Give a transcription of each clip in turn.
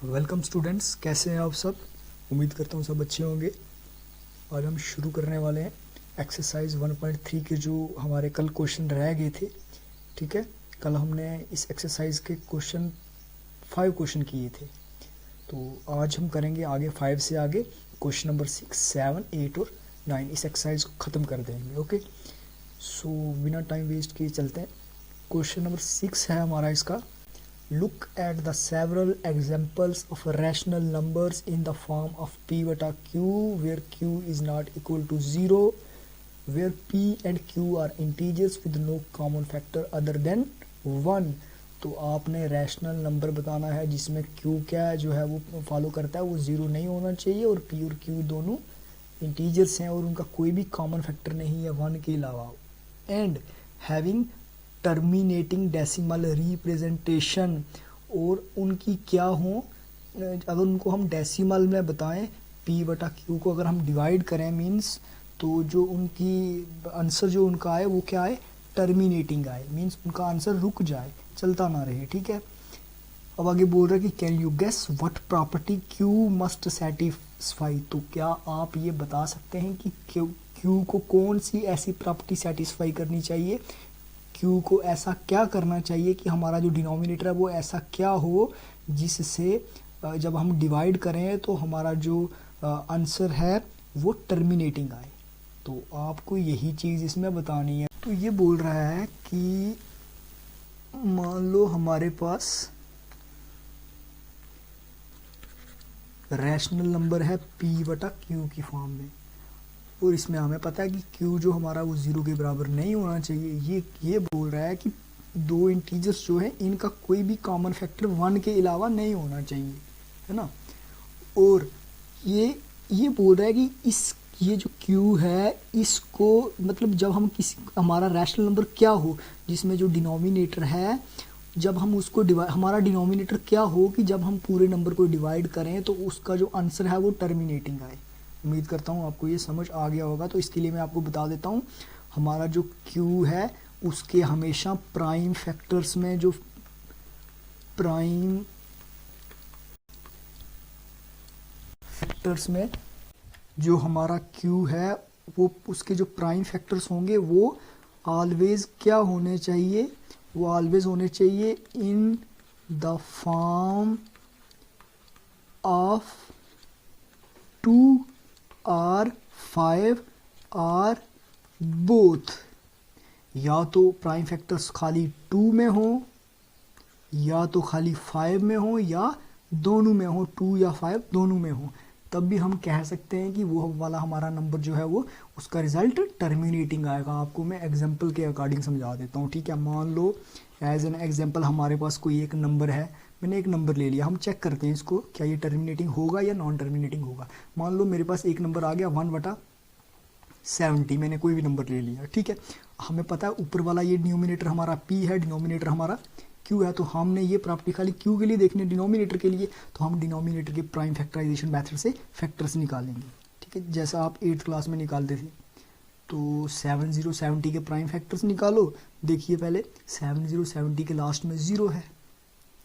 Welcome students, कैसे हैं आप सब। उम्मीद करता हूँ सब अच्छे होंगे। आज हम शुरू करने वाले हैं एक्सरसाइज 1.3 के जो हमारे कल क्वेश्चन रह गए थे। ठीक है, कल हमने इस एक्सरसाइज के 5 क्वेश्चन किए थे, तो आज हम करेंगे आगे 5 से आगे क्वेश्चन नंबर 6, 7, 8 और 9। इस एक्सरसाइज को ख़त्म कर देंगे। ओके, सो बिना टाइम वेस्ट किए चलते हैं। क्वेश्चन नंबर 6 है हमारा इसका। Look at the several examples of rational numbers in the form of p beta q where q is not equal to 0, where p and q are integers with no common factor other than 1। तो आपने rational number बताना है जिसमें q क्या है जो है वो फॉलो करता है, वो 0 नहीं होना चाहिए और p और q दोनों इंटीजर्स हैं और उनका कोई भी कॉमन फैक्टर नहीं है 1 के अलावा। And having terminating decimal representation, और उनकी क्या हो, अगर उनको हम डेसिमल में बताएं p बटा q को अगर हम डिवाइड करें मींस, तो जो उनकी आंसर जो उनका आए वो क्या आए, टर्मिनेटिंग आए, मींस उनका आंसर रुक जाए, चलता ना रहे। ठीक है, अब आगे बोल रहा है कि can you guess what property q must satisfy. तो क्या आप ये बता सकते हैं कि q को कौन सी ऐसी प्रॉपर्टी सेटिस्फाई करनी चाहिए, q को ऐसा क्या करना चाहिए कि हमारा जो डिनोमिनेटर है वो ऐसा क्या हो जिससे जब हम डिवाइड करें तो हमारा जो आंसर है वो टर्मिनेटिंग आए। तो आपको यही चीज़ इसमें बतानी है। तो ये बोल रहा है कि मान लो हमारे पास रैशनल नंबर है p बटा q की फॉर्म में, और इसमें हमें पता है कि q जो हमारा वो 0 के बराबर नहीं होना चाहिए। ये बोल रहा है कि दो इंटीजर्स जो है इनका कोई भी कॉमन फैक्टर 1 के अलावा नहीं होना चाहिए, है ना। और ये बोल रहा है कि ये जो q है इसको मतलब जब हम हमारा रैशनल नंबर क्या हो जिसमें जो डिनोमिनेटर है, जब हम उसको हमारा डिनोमिनेटर क्या हो कि जब हम पूरे नंबर को डिवाइड करें तो उसका जो आंसर है वो टर्मिनेटिंग आए। उम्मीद करता हूँ आपको ये समझ आ गया होगा। तो इसके लिए मैं आपको बता देता हूँ, हमारा जो q है उसके हमेशा प्राइम फैक्टर्स में जो प्राइम फैक्टर्स में जो हमारा q है वो उसके जो प्राइम फैक्टर्स होंगे वो ऑलवेज क्या होने चाहिए, वो ऑलवेज होने चाहिए इन द फॉर्म ऑफ 2 और 5 और बोथ। या तो प्राइम फैक्टर्स खाली 2 में हो या तो खाली 5 में हो या दोनों में हो, 2 या 5 दोनों में हो, तब भी हम कह सकते हैं कि वो वाला हमारा नंबर जो है वो उसका रिजल्ट टर्मिनेटिंग आएगा। आपको मैं एग्जांपल के अकॉर्डिंग समझा देता हूँ। ठीक है, मान लो एज एन एग्जांपल हमारे पास कोई एक नंबर है, मैंने एक नंबर ले लिया, हम चेक करते हैं इसको क्या ये टर्मिनेटिंग होगा या नॉन टर्मिनेटिंग होगा। मान लो मेरे पास एक नंबर आ गया 1/70, मैंने कोई भी नंबर ले लिया। ठीक है, हमें पता है ऊपर वाला ये डिनोमिनेटर हमारा p है, डिनोमिनेटर हमारा q है, तो हमने ये प्रॉपर्टी खाली q के लिए देखने, डिनोमिनेटर के लिए तो हम डिनोमिनेटर के प्राइम फैक्टराइजेशन मेथड से फैक्टर्स निकालेंगे। ठीक है, जैसा आप 8th क्लास में निकालते थे। तो 7070 के प्राइम फैक्टर्स निकालो। देखिए पहले 7070 के लास्ट में 0 है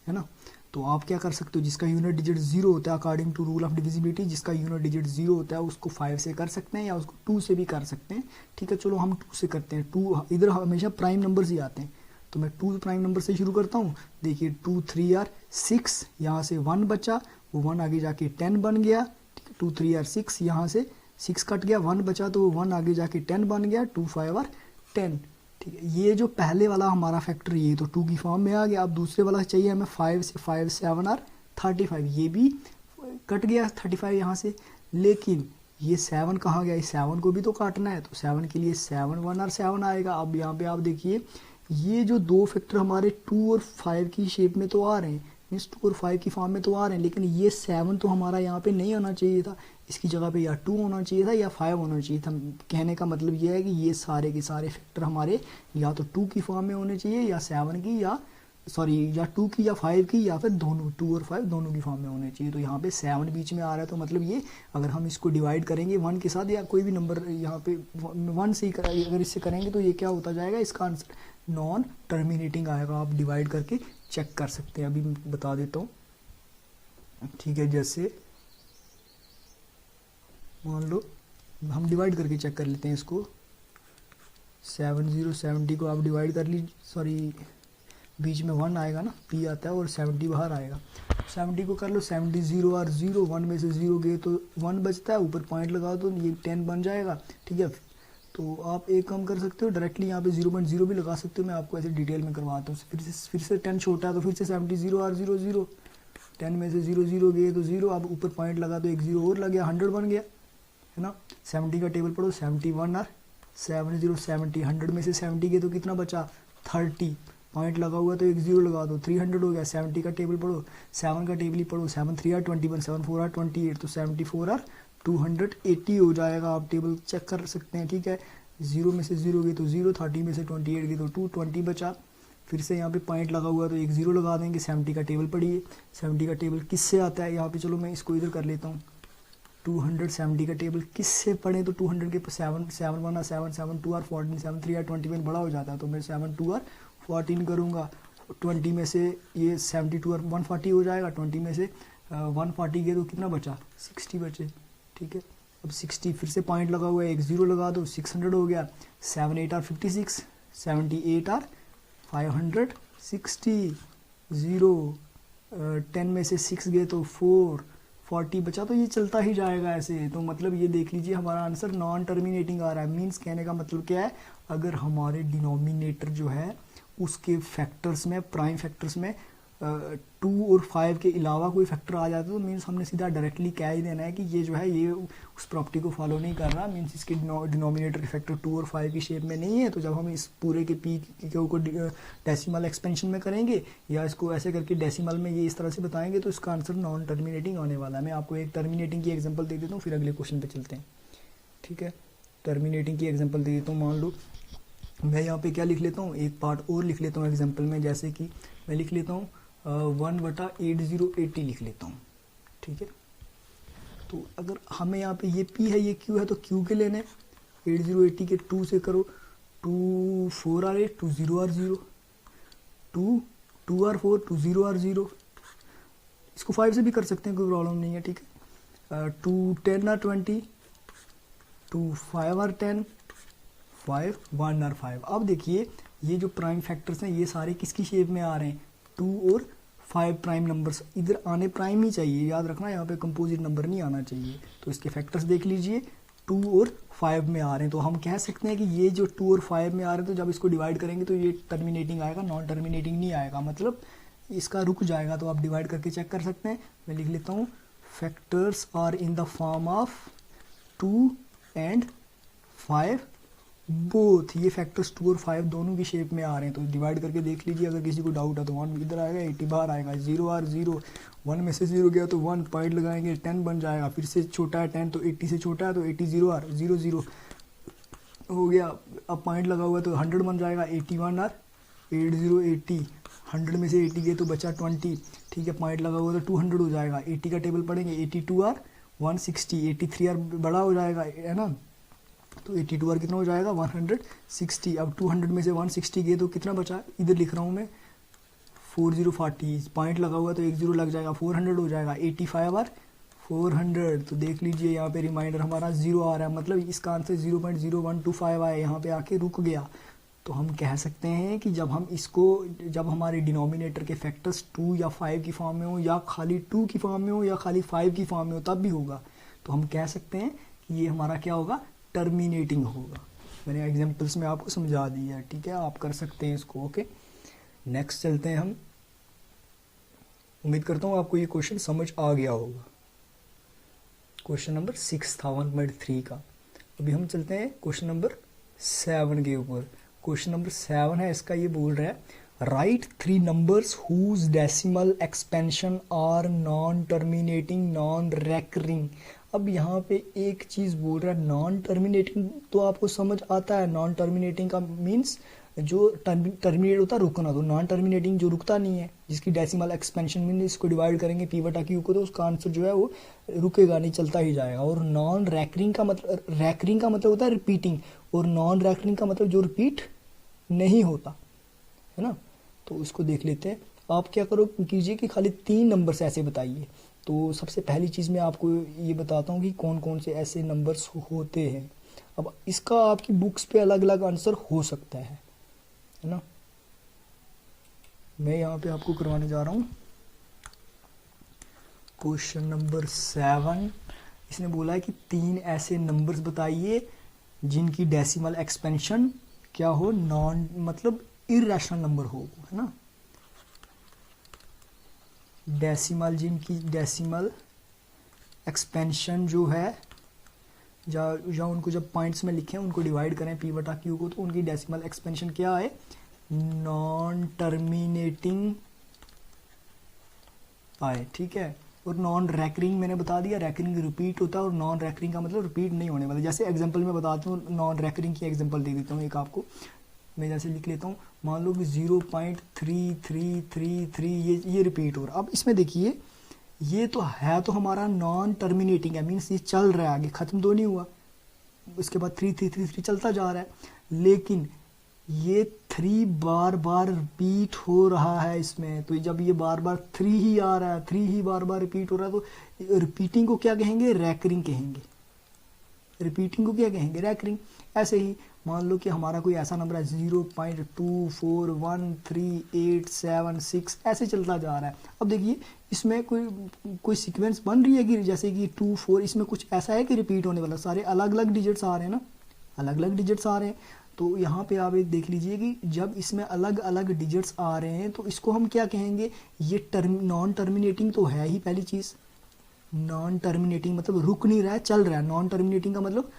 ना। तो आप क्या कर सकते हो, जिसका यूनिट डिजिट 0 होता है according to rule of divisibility, जिसका यूनिट डिजिट 0 होता है उसको 5 से कर सकते हैं या उसको 2 से भी कर सकते हैं। ठीक है, चलो हम 2 से करते हैं। 2 इधर हमेशा प्राइम नंबर्स ही आते हैं, तो मैं 2 प्राइम नंबर से शुरू करता हूँ। देखिए 2 3 आर 6, यहाँ से 1 बचा, वो 1 आगे जाके 10 बन गया। ठीक है, 2 3 आर 6, यहाँ से 6 कट गया, 1 बचा तो 1 आगे जाके 10 बन गया, 2 5 आर 10। ठीक है, ये जो पहले वाला हमारा फैक्टर ये तो 2 की फॉर्म में आ गया। अब दूसरे वाला चाहिए हमें 5 से 5 7 आर 35, ये भी कट गया 35 यहाँ से, लेकिन ये 7 कहाँ गया, इस 7 को भी तो काटना है, तो 7 के लिए 7 1 और 7 आएगा। अब यहाँ पे आप देखिए ये जो दो फैक्टर हमारे 2 और 5 की शेप में तो आ रहे हैं, मीन्स 2 और 5 की फॉर्म में तो आ रहे हैं, लेकिन ये 7 तो हमारा यहाँ पे नहीं आना चाहिए था, इसकी जगह पे या 2 होना चाहिए था या 5 होना चाहिए था। कहने का मतलब ये है कि ये सारे के सारे फैक्टर हमारे या तो 2 की फॉर्म में होने चाहिए या 7 की या 2 की या 5 की या फिर दोनों 2 और 5 दोनों की फॉर्म में होने चाहिए। तो यहाँ पे 7 बीच में आ रहा है, तो मतलब ये अगर हम इसको डिवाइड करेंगे 1 के साथ या कोई भी नंबर यहाँ पे 1 से ही अगर इससे करेंगे तो ये क्या होता जाएगा, इसका आंसर नॉन टर्मिनेटिंग आएगा। आप डिवाइड करके चेक कर सकते हैं, अभी बता देता हूँ। ठीक है, जैसे मान लो हम डिवाइड करके चेक कर लेते हैं इसको। 70 को आप डिवाइड कर लीजिए, सॉरी बीच में 1 आएगा ना, p आता है और 70 बाहर आएगा। 70 को कर लो 70 0 और 0, 1 में से 0 गए तो 1 बचता है, ऊपर पॉइंट लगा दो, ये 10 बन जाएगा। ठीक है, तो आप एक काम कर सकते हो, डायरेक्टली यहाँ पे 0.0 भी लगा सकते हो, मैं आपको ऐसे डिटेल में करवाता हूँ। फिर से 10 छोटा है तो फिर से 70 0 और 0 0, 10 में से 0 0 गए तो 0, अब ऊपर पॉइंट लगा तो एक 0 और लग गया, 100 बन गया, है ना। 70 का टेबल पढ़ो, 71 और 70 70, 100 में से 70 गए तो कितना बचा 30, पॉइंट लगा हुआ तो एक 0 लगा दो, 300 हो गया। 70 का टेबल पढ़ो, 7 का टेबल ही पढ़ो, 7 3 और 21, 7 4 और 28, तो 74 और 280 हो जाएगा। आप टेबल चेक कर सकते हैं। ठीक है, 0 में से 0 गए तो 0, 30 में से 28 गए तो 220 बचा। फिर से यहाँ पे पॉइंट लगा हुआ तो एक 0 लगा देंगे। 70 का टेबल पढ़िए, 70 का टेबल किससे आता है, यहाँ पे चलो मैं इसको इधर कर लेता हूँ। 270 का टेबल किससे पढ़ें तो 200 के 7 7 1 7 7 2 और 14, 7 3 और 21 बड़ा हो जाता है, तो मैं 7 2 और 14 करूँगा। 20 में से ये 72 और 140 हो जाएगा, 20 में से 140 गए तो कितना बचा 60 बचे। ठीक है, अब 60 फिर से पॉइंट लगा हुआ है, एक 0 लगा दो, 600 हो गया। 7 8 और 56, 78 और 560, 0 10 में से 6 गए तो 4, 40 बचा, तो ये चलता ही जाएगा ऐसे। तो मतलब ये देख लीजिए हमारा आंसर नॉन टर्मिनेटिंग आ रहा है। मीन्स कहने का मतलब क्या है, अगर हमारे डिनोमिनेटर जो है उसके फैक्टर्स में, प्राइम फैक्टर्स में 2 और 5 के अलावा कोई फैक्टर आ जाता है तो मीन्स हमने सीधा डायरेक्टली क्या ही देना है कि ये जो है ये उस प्रॉपर्टी को फॉलो नहीं कर रहा। मीन्स इसके डिनोमिनेटर के फैक्टर 2 और 5 की शेप में नहीं है। तो जब हम इस पूरे के पी को डेसिमल एक्सपेंशन में करेंगे या इसको ऐसे करके डेसिमल में ये इस तरह से बताएंगे तो इसका आंसर नॉन टर्मिनेटिंग आने वाला है। मैं आपको एक टर्मिनेटिंग की एग्जाम्पल दे देता हूँ, फिर अगले क्वेश्चन पर चलते हैं। ठीक है, टर्मिनेटिंग की एग्जाम्पल दे देता हूँ। मान लो मैं यहाँ पे क्या लिख लेता हूँ, एक पार्ट और लिख लेता हूँ एग्जाम्पल में, जैसे कि मैं लिख लेता हूँ 1/8080 लिख लेता हूँ। ठीक है, तो अगर हमें यहाँ पे ये p है ये q है तो q के लेने 8080 के 2 से करो, 2 4 और 8, 2 0 और 0, 2 2 और 4, 2 0 और 0। इसको 5 से भी कर सकते हैं, कोई प्रॉब्लम नहीं है। ठीक है, 2 10 और 20, 2 5 और 10, 5 1 और 5। अब देखिए ये जो प्राइम फैक्टर्स हैं ये सारे किसकी शेप में आ रहे हैं, 2 और 5 प्राइम नंबर्स इधर आने प्राइम ही चाहिए, याद रखना, यहाँ पे कंपोजिट नंबर नहीं आना चाहिए। तो इसके फैक्टर्स देख लीजिए 2 और 5 में आ रहे हैं, तो हम कह सकते हैं कि ये जो 2 और 5 में आ रहे हैं तो जब इसको डिवाइड करेंगे तो ये टर्मिनेटिंग आएगा, नॉन टर्मिनेटिंग नहीं आएगा, मतलब इसका रुक जाएगा। तो आप डिवाइड करके चेक कर सकते हैं। मैं लिख लेता हूँ factors are in the form of 2 and 5 both. ये फैक्टर्स 2 और 5 दोनों की शेप में आ रहे हैं, तो डिवाइड करके देख लीजिए। अगर किसी को डाउट है तो 1 इधर आएगा, 80 बाहर आएगा, 0 और 0, 1 में से 0 गया तो 1, पॉइंट लगाएंगे 10 बन जाएगा। फिर से छोटा है 10 तो 80 से छोटा है तो 80 0 और 0 0 हो गया। अब पॉइंट लगा हुआ तो 100 बन जाएगा, 81 और 8080, 100 में से 80 गए तो बचा 20। ठीक है, पॉइंट लगा हुआ तो 200 हो जाएगा। 80 का टेबल पढ़ेंगे, 82 और 160, 83 और बड़ा हो जाएगा, है ना, तो 82 और कितना हो जाएगा 160। अब 200 में से 160 गए तो कितना बचा, इधर लिख रहा हूँ मैं 4040, पॉइंट लगा हुआ तो एक 0 लग जाएगा, 400 हो जाएगा। 85 और 400, तो देख लीजिए यहाँ पे रिमाइंडर हमारा 0 आ रहा है, मतलब इसका आंसर 0.0125 आया, यहाँ पे आके रुक गया। तो हम कह सकते हैं कि जब हम इसको, जब हमारे डिनोमिनेटर के फैक्टर्स 2 या 5 की फॉर्म में हो या खाली 2 की फॉर्म में हो या खाली 5 की फॉर्म में हो तब भी होगा, तो हम कह सकते हैं कि ये हमारा क्या होगा, टर्मिनेटिंग होगा। मैंने एग्जांपल्स में आपको समझा दिया है। ठीक है, आप कर सकते हैं इसको। ओके, नेक्स्ट चलते हैं हम। उम्मीद करता हूँ आपको ये क्वेश्चन समझ आ गया होगा। क्वेश्चन नंबर 6 था 1.3 का। अभी हम चलते हैं क्वेश्चन नंबर 7 के ऊपर। क्वेश्चन नंबर 7 है, इसका ये बोल रहा है write 3 numbers whose decimal expansion are non terminating non recurring. अब यहाँ पे एक चीज़ बोल रहा है नॉन टर्मिनेटिंग, तो आपको समझ आता है नॉन टर्मिनेटिंग का मीन्स जो टर्मिनेट होता है रुकना, तो नॉन टर्मिनेटिंग जो रुकता नहीं है, जिसकी डेसिमल एक्सपेंशन मीन इसको डिवाइड करेंगे p बटा q को तो उसका आंसर जो है वो रुकेगा नहीं, चलता ही जाएगा। और नॉन रैकरिंग का मतलब, रैकरिंग का मतलब होता है रिपीटिंग, और नॉन रैकरिंग का मतलब जो रिपीट नहीं होता, है ना। तो उसको देख लेते हैं। आप क्या करो कीजिए कि खाली 3 नंबर्स ऐसे बताइए तो सबसे पहली चीज़ मैं आपको ये बताता हूँ कि कौन कौन से ऐसे नंबर्स होते हैं। अब इसका आपकी बुक्स पे अलग अलग आंसर हो सकता है ना। मैं यहाँ पे आपको करवाने जा रहा हूँ क्वेश्चन नंबर 7। इसने बोला है कि 3 ऐसे नंबर्स बताइए जिनकी डेसिमल एक्सपेंशन क्या हो, नॉन मतलब इरेशनल नंबर हो, है ना। डेसिमल, जिनकी डेसिमल एक्सपेंशन जो है, या उनको जब पॉइंट्स में लिखें उनको डिवाइड करें P बटा Q को, तो उनकी डेसिमल एक्सपेंशन क्या है, नॉन टर्मिनेटिंग आए, ठीक है। और नॉन रैकरिंग मैंने बता दिया, रैकरिंग रिपीट होता है और नॉन रैकरिंग का मतलब रिपीट नहीं होने वाला। जैसे एग्जांपल में बताता हूँ, नॉन रैकरिंग की एग्जांपल दे देता हूँ एक आपको। मैं जैसे लिख लेता हूँ, मान लो कि 0.3333 ये रिपीट हो रहा। अब इसमें देखिए, ये तो है तो हमारा नॉन टर्मिनेटिंग है, मीन्स ये चल रहा है, आगे ख़त्म तो नहीं हुआ। इसके बाद 3333 चलता जा रहा है, लेकिन ये 3 बार बार रिपीट हो रहा है इसमें। तो जब ये बार बार 3 ही आ रहा है, 3 ही बार बार रिपीट हो रहा है, तो रिपीटिंग को क्या कहेंगे, रैकरिंग कहेंगे। रिपीटिंग को क्या कहेंगे, रैकरिंग। ऐसे ही मान लो कि हमारा कोई ऐसा नंबर है 0.2413876, ऐसे चलता जा रहा है। अब देखिए इसमें कोई सीक्वेंस बन रही है कि जैसे कि 2 4, इसमें कुछ ऐसा है कि रिपीट होने वाला, सारे अलग अलग डिजिट्स आ रहे हैं ना, अलग अलग डिजिट्स आ रहे हैं। तो यहाँ पे आप एक देख लीजिए कि जब इसमें अलग अलग डिजिट्स आ रहे हैं तो इसको हम क्या कहेंगे, ये नॉन टर्मिनेटिंग तो है ही पहली चीज़। नॉन टर्मिनेटिंग मतलब रुक नहीं रहा है, चल रहा है। नॉन टर्मिनेटिंग का मतलब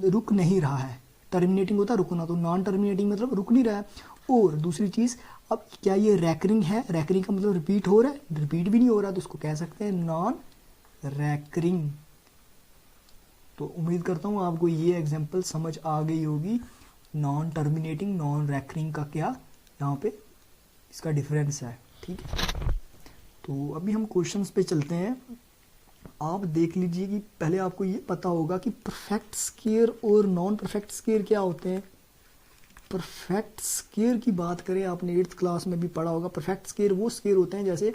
रुक नहीं रहा है, टर्मिनेटिंग होता है रुकना, तो नॉन टर्मिनेटिंग मतलब रुक नहीं रहा है। और दूसरी चीज़, अब क्या ये रैकरिंग है, रैकरिंग का मतलब रिपीट हो रहा है, रिपीट भी नहीं हो रहा, तो उसको कह सकते हैं नॉन रैकरिंग। तो उम्मीद करता हूँ आपको ये एग्जांपल समझ आ गई होगी। नॉन टर्मिनेटिंग, नॉन रैकरिंग का क्या यहाँ पे इसका डिफरेंस है, ठीक है। तो अभी हम क्वेश्चंस पे चलते हैं। आप देख लीजिए कि पहले आपको ये पता होगा कि परफेक्ट स्क्वायर और नॉन परफेक्ट स्क्वायर क्या होते हैं। परफेक्ट स्क्वायर की बात करें, आपने 8th क्लास में भी पढ़ा होगा। परफेक्ट स्क्वायर वो स्क्वायर होते हैं जैसे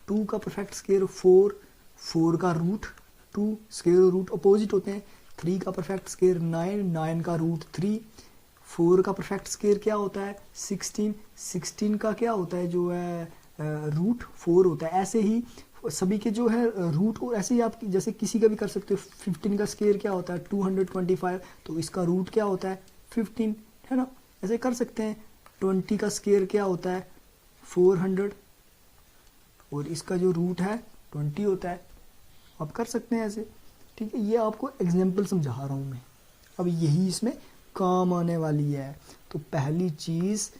2 का परफेक्ट स्क्वायर 4, 4 का रूट 2, स्क्वायर और रूट अपोजिट होते हैं। 3 का परफेक्ट स्क्वायर 9, 9 का रूट 3। 4 का परफेक्ट स्क्वायर क्या होता है, 16, 16 का क्या होता है, जो है रूट 4 होता है। ऐसे ही सभी के जो है रूट, और ऐसे ही आप जैसे किसी का भी कर सकते हो। 15 का स्क्वायर क्या होता है, 225, तो इसका रूट क्या होता है, 15, है ना। ऐसे कर सकते हैं। 20 का स्क्वायर क्या होता है, 400, और इसका जो रूट है 20 होता है। आप कर सकते हैं ऐसे, ठीक है। ये आपको एग्जाम्पल समझा रहा हूँ मैं, अब यही इसमें काम आने वाली है। तो पहली चीज़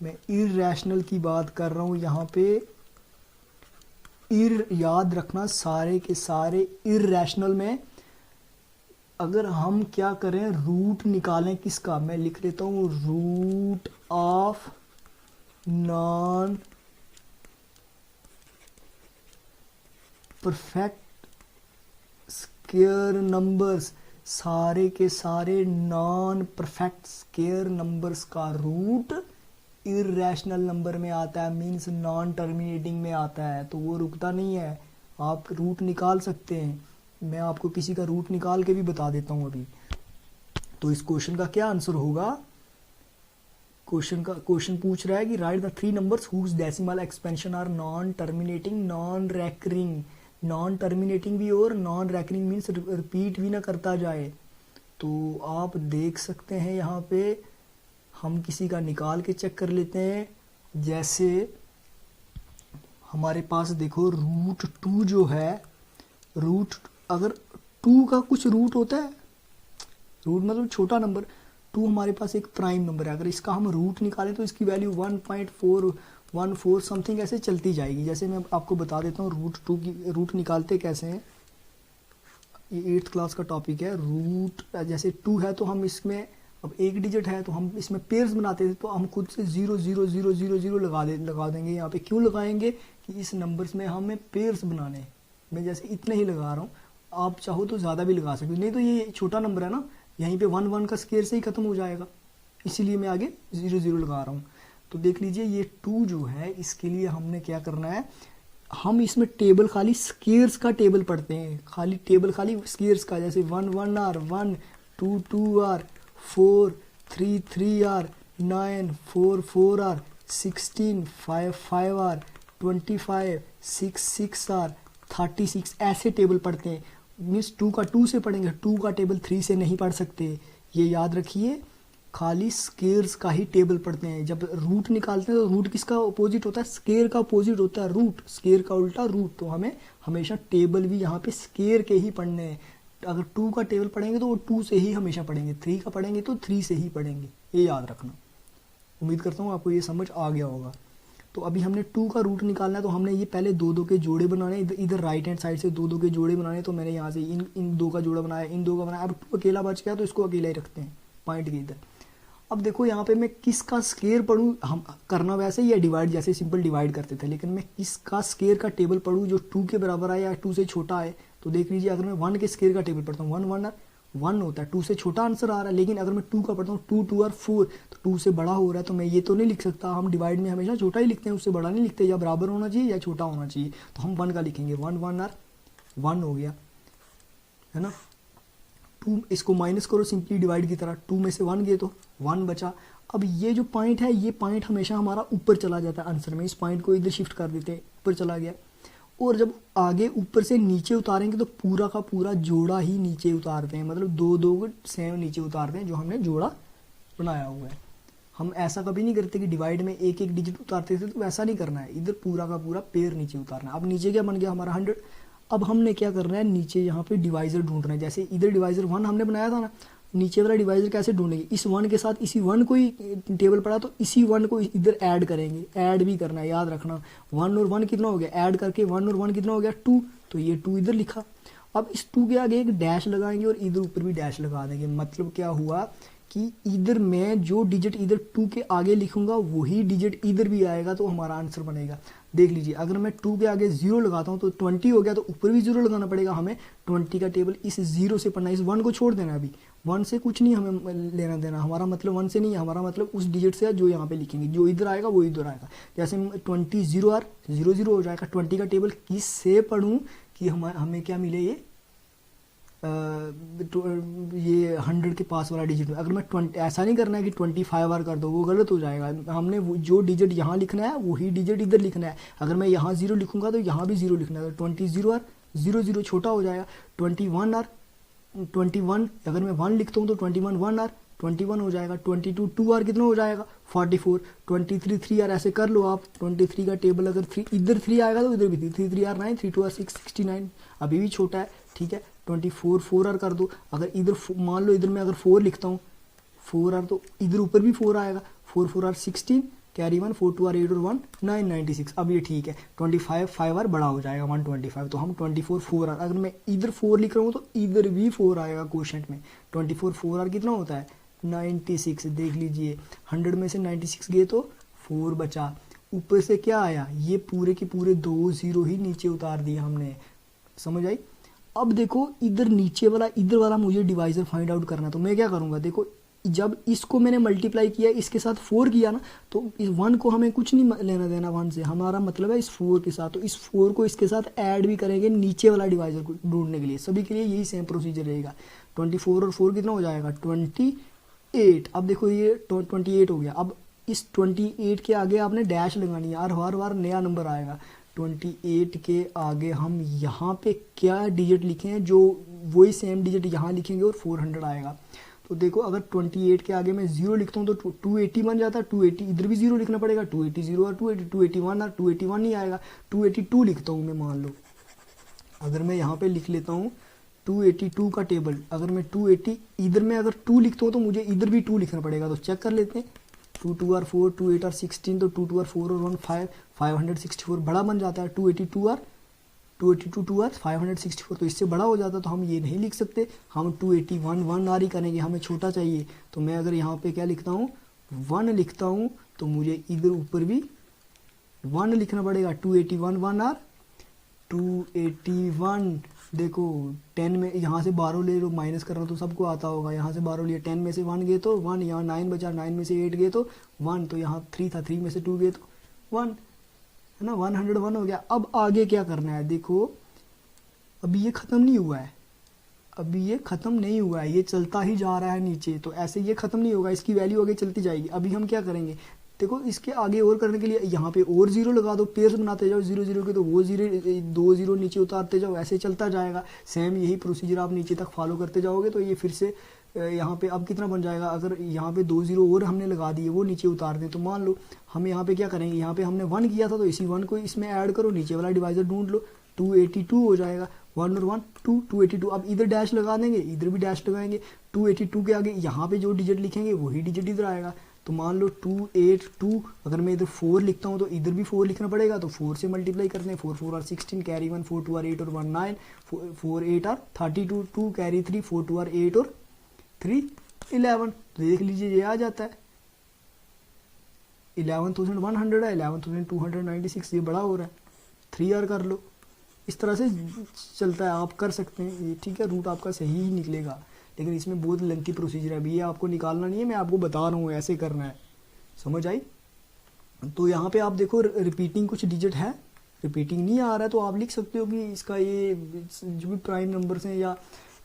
मैं इररेशनल की बात कर रहा हूँ यहाँ पे। याद रखना, सारे के सारे इररेशनल में अगर हम क्या करें, रूट निकालें किसका, मैं लिख लेता हूँ root of non perfect square numbers. सारे के सारे नॉन परफेक्ट स्क्वायर नंबर्स का रूट इररेशनल नंबर में आता है, मीन्स नॉन टर्मिनेटिंग में आता है, तो वो रुकता नहीं है। आप रूट निकाल सकते हैं, मैं आपको किसी का रूट निकाल के भी बता देता हूँ अभी। तो इस क्वेश्चन का क्या आंसर होगा, क्वेश्चन पूछ रहा है कि write the 3 numbers whose decimal expansion are non terminating, non recurring. Non terminating भी और नॉन रैकरिंग मीन्स रिपीट भी ना करता जाए। तो आप देख सकते हैं यहाँ पे, हम किसी का निकाल के चेक कर लेते हैं। जैसे हमारे पास देखो रूट 2 जो है, रूट अगर 2 का कुछ रूट होता है, रूट मतलब छोटा नंबर, 2 हमारे पास एक प्राइम नंबर है। अगर इसका हम रूट निकालें तो इसकी वैल्यू 1.414 समथिंग ऐसे चलती जाएगी। जैसे मैं आपको बता देता हूँ रूट 2 की रूट निकालते कैसे हैं। ये 8th क्लास का टॉपिक है। रूट जैसे 2 है तो हम इसमें, अब एक डिजिट है तो हम इसमें पेयर्स बनाते थे, तो हम खुद से 0 0 0 0 0 लगा देंगे यहाँ पे। क्यों लगाएंगे कि इस नंबर्स में हमें पेयर्स बनाने हैं। मैं जैसे इतने ही लगा रहा हूँ, आप चाहो तो ज़्यादा भी लगा सकते हो, नहीं तो ये छोटा नंबर है ना, यहीं पे 1 1 का स्क्वायर से ही ख़त्म हो जाएगा, इसीलिए मैं आगे 0 0 लगा रहा हूँ। तो देख लीजिए ये 2 जो है, इसके लिए हमने क्या करना है, हम इसमें टेबल खाली स्केयर्स का टेबल पढ़ते हैं, खाली टेबल खाली स्केयर्स का, जैसे 1 1 are, 1 2 2 are, 4 3 3 are, 9 4 4 are, 16 5 5 are, 25 6 6 are, 36 ऐसे टेबल पढ़ते हैं। मीन्स 2 का 2 से पढ़ेंगे, 2 का टेबल 3 से नहीं पढ़ सकते, ये याद रखिए। खाली स्केयर्स का ही टेबल पढ़ते हैं। जब रूट निकालते हैं तो रूट किसका अपोजिट होता है? स्केयर का अपोजिट होता है रूट, स्केयर का उल्टा रूट। तो हमें हमेशा टेबल भी यहाँ पे स्केयर के ही पढ़ने हैं। अगर 2 का टेबल पढ़ेंगे तो वो 2 से ही हमेशा पढ़ेंगे, 3 का पढ़ेंगे तो 3 से ही पढ़ेंगे, ये याद रखना। उम्मीद करता हूँ आपको ये समझ आ गया होगा। तो अभी हमने 2 का रूट निकालना है, तो हमने ये पहले 2 2 के जोड़े बनाने, इधर राइट हैंड साइड से 2 2 के जोड़े बनाने। तो मैंने यहाँ से इन 2 का जोड़ा बनाया, इन 2 का बनाया। अब 2 अकेला बच गया तो इसको अकेला ही रखते हैं पॉइंट के इधर। अब देखो यहाँ पे मैं किसका स्केयर पढ़ूँ, हम करना वैसे ही है डिवाइड, जैसे सिंपल डिवाइड करते थे, लेकिन मैं किसका स्केयर का टेबल पढ़ूँ जो 2 के बराबर आए या 2 से छोटा है। तो देख लीजिए, अगर मैं 1 के स्केयर का टेबल पढ़ता हूँ, 1 1 1 होता है, 2 से छोटा आंसर आ रहा है। लेकिन अगर मैं 2 का पढ़ता हूँ, 2 2 और 4, तो 2 से बड़ा हो रहा है, तो मैं ये तो नहीं लिख सकता। हम डिवाइड में हमेशा छोटा ही लिखते हैं, उससे बड़ा नहीं लिखते, या बराबर होना चाहिए या छोटा होना चाहिए। तो हम 1 का लिखेंगे, 1 1 आर, 1 हो गया, है ना। 2 इसको माइनस करो सिंपली डिवाइड की तरह, 2 में से 1 गए तो 1 बचा। अब ये जो पॉइंट है, ये पॉइंट हमेशा हमारा ऊपर चला जाता है आंसर में। इस पॉइंट को इधर शिफ्ट कर देते हैं, ऊपर चला गया। और जब आगे ऊपर से नीचे उतारेंगे तो पूरा का पूरा जोड़ा ही नीचे उतारते हैं, मतलब 2 2 सेम नीचे उतारते हैं जो हमने जोड़ा बनाया हुआ है। हम ऐसा कभी नहीं करते कि डिवाइड में एक एक डिजिट उतारते थे, तो वैसा नहीं करना है, इधर पूरा का पूरा पेयर नीचे उतारना है। अब नीचे क्या बन गया हमारा 100। अब हमने क्या करना है, नीचे यहाँ पे डिवाइजर ढूंढना है। जैसे इधर डिवाइजर 1 हमने बनाया था ना, नीचे वाला डिवाइजर कैसे ढूंढेंगे? इस 1 के साथ इसी 1 को ही टेबल पड़ा, तो इसी 1 को इधर ऐड करेंगे, ऐड भी करना है, याद रखना। 1 और 1 कितना हो गया, ऐड करके 1 और 1 कितना हो गया, 2, तो ये 2 इधर लिखा। अब इस 2 के आगे एक डैश लगाएंगे और इधर ऊपर भी डैश लगा देंगे। मतलब क्या हुआ कि इधर मैं जो डिजिट इधर 2 के आगे लिखूंगा वही डिजिट इधर भी आएगा, तो हमारा आंसर बनेगा। देख लीजिए, अगर मैं 2 के आगे 0 लगाता हूँ तो 20 हो गया, तो ऊपर भी 0 लगाना पड़ेगा हमें। 20 का टेबल इस 0 से पढ़ना है, इस 1 को छोड़ देना। अभी 1 से कुछ नहीं हमें लेना देना, हमारा मतलब 1 से नहीं है, हमारा मतलब उस डिजिट से है जो यहाँ पे लिखेंगे, जो इधर आएगा वो इधर आएगा। जैसे 20 0 आर 0 0 हो जाएगा। 20 का टेबल किस से पढ़ूँ कि हमें क्या मिले, ये 100 के पास वाला डिजिट में। अगर मैं 20, ऐसा नहीं करना है कि 25 आर कर दो, वो गलत हो जाएगा। हमने जो डिजिट यहाँ लिखना है वही डिजिट इधर लिखना है। अगर मैं यहाँ 0 लिखूंगा तो यहाँ भी 0 लिखना है, तो 20 0 आर 0 0 छोटा हो जाएगा। 21 आर 21, अगर मैं 1 लिखता हूँ तो 21 1 आर 21 हो जाएगा। 22 2 आर कितना हो जाएगा, 44। 23 3 आर, ऐसे कर लो आप। 23 का टेबल अगर 3 इधर 3 आएगा तो इधर भी 3 3 आर 9, 3 2 आर 6 69, अभी भी छोटा है, ठीक है। 24 4 आर कर दो। अगर इधर मान लो इधर मैं अगर 4 लिखता हूँ 4 आर, तो इधर ऊपर भी 4 आएगा। 4 4 आर 16, कैरी 1, 4 2 आर 8 और 1 9 96। अब ये ठीक है। 25 5 आर बड़ा हो जाएगा 125, तो हम 24 4 आर, अगर मैं इधर 4 लिख रहा हूँ तो इधर भी 4 आएगा क्वोशंट में। 24 4 आर कितना होता है, 96। देख लीजिए, 100 में से 96 गए तो 4 बचा। ऊपर से क्या आया, ये पूरे के पूरे 2 0 ही नीचे उतार दिया हमने। समझ आई? अब देखो, इधर नीचे वाला इधर वाला मुझे डिवाइजर फाइंड आउट करना है, तो मैं क्या करूँगा, देखो जब इसको मैंने मल्टीप्लाई किया, इसके साथ 4 किया ना, तो इस 1 को हमें कुछ नहीं लेना देना 1 से, हमारा मतलब है इस 4 के साथ। तो इस 4 को इसके साथ ऐड भी करेंगे नीचे वाला डिवाइजर को ढूंढने के लिए। सभी के लिए यही सेम प्रोसीजर रहेगा। 24 और 4 कितना हो जाएगा, 28। अब देखो ये 28 हो गया। अब इस 28 के आगे आपने डैश लगानी है, हर बार नया नंबर आएगा। 28 के आगे हम यहाँ पे क्या डिजिट लिखे हैं, जो वही सेम डिजिट यहाँ लिखेंगे और 400 आएगा। तो देखो, अगर 28 के आगे मैं 0 लिखता हूँ तो 280 बन जाता है। 280 इधर भी 0 लिखना पड़ेगा। 280 0 और 280 281 और 281 नहीं आएगा। 282 लिखता हूँ मैं, मान लो अगर मैं यहाँ पे लिख लेता हूँ 282 का टेबल। अगर मैं 280 इधर में अगर 2 लिखता हूँ तो मुझे इधर भी 2 लिखना पड़ेगा। तो चेक कर लेते हैं। 2 2 आर 4, 2 8 आर 16, तो 2 2 आर 4 और 1 5, 564 बड़ा बन जाता है। 282 आर 282 आर 564, तो इससे बड़ा हो जाता है। तो हम ये नहीं लिख सकते, हम 281 1 आर ही करेंगे, हमें छोटा चाहिए। तो मैं अगर यहाँ पे क्या लिखता हूँ, 1 लिखता हूँ, तो मुझे इधर ऊपर भी 1 लिखना पड़ेगा। 281 1 आर 281। देखो 10 में यहाँ से 12 ले लो, माइनस करना तो सबको आता होगा। यहाँ से 12 लिया, 10 में से 1 गए तो 1, यहाँ 9 बचा, 9 में से 8 गए तो 1, तो यहाँ 3 था, 3 में से 2 गए तो 1। है ना, 101 हो गया। अब आगे क्या करना है, देखो अभी ये ख़त्म नहीं हुआ है, अभी ये ख़त्म नहीं हुआ है, ये चलता ही जा रहा है नीचे, तो ऐसे ये ख़त्म नहीं होगा, इसकी वैल्यू आगे चलती जाएगी। अभी हम क्या करेंगे, देखो इसके आगे और करने के लिए यहाँ पे और जीरो लगा दो, पेयर्स बनाते जाओ जीरो जीरो के, तो वो जीरो 2 जीरो नीचे उतारते जाओ, ऐसे चलता जाएगा। सेम यही प्रोसीजर आप नीचे तक फॉलो करते जाओगे, तो ये फिर से यहाँ पे अब कितना बन जाएगा, अगर यहाँ पे 2 जीरो और हमने लगा दिए वो नीचे उतार दें, तो मान लो हम यहाँ पे क्या करेंगे, यहाँ पे हमने 1 किया था तो इसी 1 को इसमें ऐड करो, नीचे वाला डिवाइजर ढूंढ लो, 282 हो जाएगा। 1 और 1 2, 282। अब इधर डैश लगा देंगे, इधर भी डैश लगाएंगे, 282 के आगे यहाँ पे जो डिजिट लिखेंगे वही डिजिट इधर आएगा। तो मान लो 282, अगर मैं इधर 4 लिखता हूँ तो इधर भी 4 लिखना पड़ेगा, तो 4 से मल्टीप्लाई करते हैं, 4 4 आर 16, कैरी 1, 4 2 आर 8 और 1 9, 4 8 आर 32, 2 कैरी 3, 4 2 आर 8 और 3 11। तो देख लीजिए ये आ जाता है 11,100 है, 11,296, ये बड़ा हो रहा है, 3 आर कर लो। इस तरह से चलता है, आप कर सकते हैं ये, ठीक है, रूट आपका सही ही निकलेगा, लेकिन इसमें बहुत लेंथी प्रोसीजर है। अभी ये आपको निकालना नहीं है, मैं आपको बता रहा हूँ ऐसे करना है, समझ आई। तो यहाँ पे आप देखो रिपीटिंग कुछ डिजिट है, रिपीटिंग नहीं आ रहा है, तो आप लिख सकते हो कि इसका ये जो भी प्राइम नंबर्स हैं या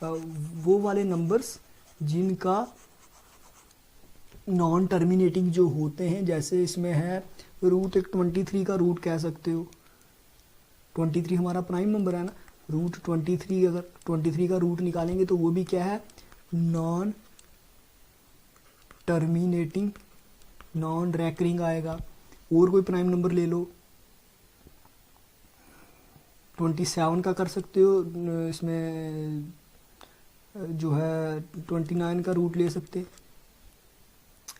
वो वाले नंबर्स जिनका नॉन टर्मिनेटिंग जो होते हैं, जैसे इसमें है रूट, एक 23 का रूट कह सकते हो, 23 हमारा प्राइम नंबर है ना, रूट 23, अगर 23 का रूट निकालेंगे तो वो भी क्या है, नॉन टर्मिनेटिंग, नॉन रैकरिंग आएगा। और कोई प्राइम नंबर ले लो, 27 का कर सकते हो, इसमें जो है 29 का रूट ले सकते।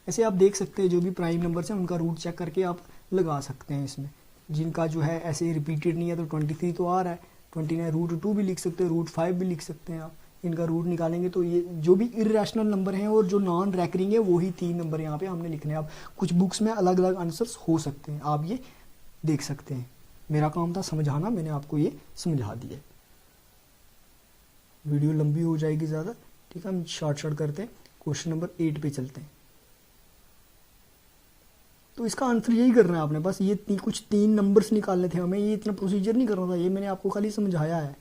ऐसे आप देख सकते हैं जो भी प्राइम नंबर्स हैं उनका रूट चेक करके आप लगा सकते हैं इसमें, जिनका जो है ऐसे रिपीटेड नहीं है, तो 23 तो आ रहा है, 29 रूट 2 भी लिख सकते हैं, रूट 5 भी लिख सकते हैं आप। इनका रूट निकालेंगे तो ये जो भी इर्रेशनल नंबर हैं और जो नॉन रैकरिंग है वही 3 नंबर यहाँ पे हमने लिखने हैं। अब कुछ बुक्स में अलग अलग आंसर्स हो सकते हैं, आप ये देख सकते हैं। मेरा काम था समझाना, मैंने आपको ये समझा दिया। वीडियो लंबी हो जाएगी ज़्यादा, ठीक है, हम शॉर्ट करते हैं, क्वेश्चन नंबर 8 पे चलते हैं। तो इसका आंसर यही करना है आपने, बस ये कुछ 3 नंबर्स निकालने थे हमें, ये इतना प्रोसीजर नहीं करना था, ये मैंने आपको खाली समझाया है।